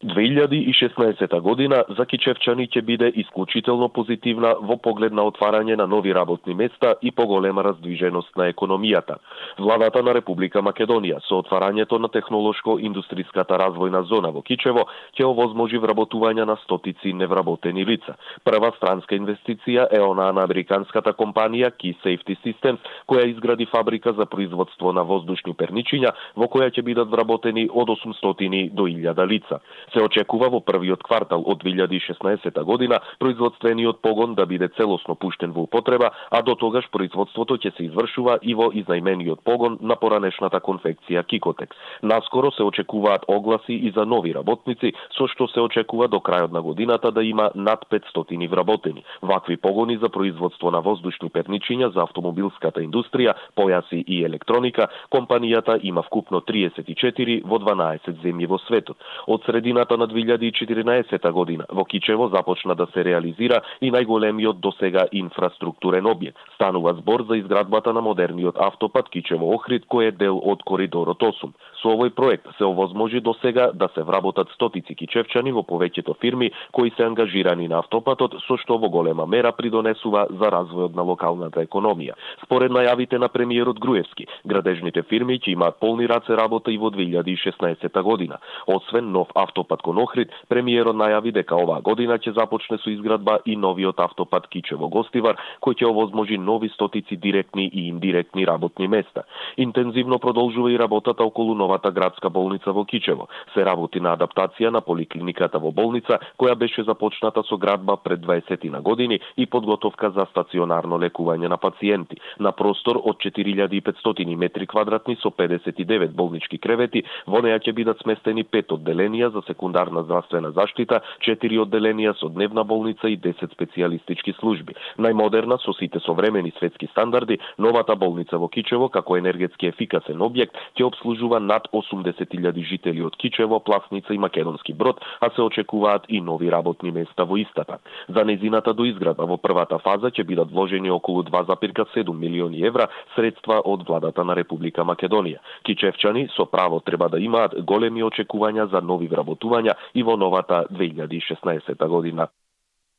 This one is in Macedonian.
2016 година за Кичевчани ќе биде исклучително позитивна во поглед на отварање на нови работни места и поголема раздвиженост на економијата. Владата на Република Македонија со отварањето на технолошко-индустријската развојна зона во Кичево ќе овозможи вработување на стотици невработени лица. Прва странска инвестиција е онаа на американската компанија Key Safety Systems, која изгради фабрика за производство на воздушни перничиња, во која ќе бидат вработени од 800 до 1000 лица. Се очекува во првиот квартал од 2016 година производствениот погон да биде целосно пуштен во употреба, а до тогаш производството ќе се извршува и во изнајмениот погон на поранешната конфекција Кикотекс. Наскоро се очекуваат огласи и за нови работници, со што се очекува до крајот на годината да има над 500 вработени. Вакви погони за производство на воздушни перничиња за автомобилската индустрија, појаси и електроника, компанијата има вкупно 34 во 12 земји во светот. Од средината на 2014 година во Кичево започна да се реализира и најголемиот досега инфраструктурен објект. Станува збор за изградбата на модерниот автопат Кичево-Охрид, кој е дел од коридорот 8. Со овој проект се овозможи досега да се вработат стотици кичевчани во повеќето фирми кои се ангажирани на автопатот, со што во голема мера придонесува за развојот на локалната економија. Според најавите на премиерот Груевски, градежните фирми ќе имаат полни раце работа и во 2016 година. Освен нов автопат кон Охрид, премиерот најави дека оваа година ќе започне со изградба и новиот автопат Кичево-Гостивар, кој ќе овозможи нови стотици директни и индиректни работни места. Интензивно продолжува и работата околу новата градска болница во Кичево. Се работи на адаптација на поликлиниката во болница, која беше започната со градба пред 20 на години и подготовка за стационарно лекување на пациенти. На простор од 4500 метри квадратни со 59 болнички кревети, во неја ќе бидат сместени 5 одделенија за секундарна здравствена заштита, 4 одделенија со дневна болница и 10 специјалистички служби. Најмодерна со сите современи светски стандарди, новата болница во Кичево како енергетски ефикасен објект ќе обслужува над 80.000 жители од Кичево, Пласница и Македонски Брод, а се очекуваат и нови работни места во истата. За незината доизградба во првата фаза ќе бидат вложени околу 2,7 милиони евра средства од владата на Република Македонија. Кичевчани со право треба да имаат големи очекувања за нови вработувања и во новата 2016 година.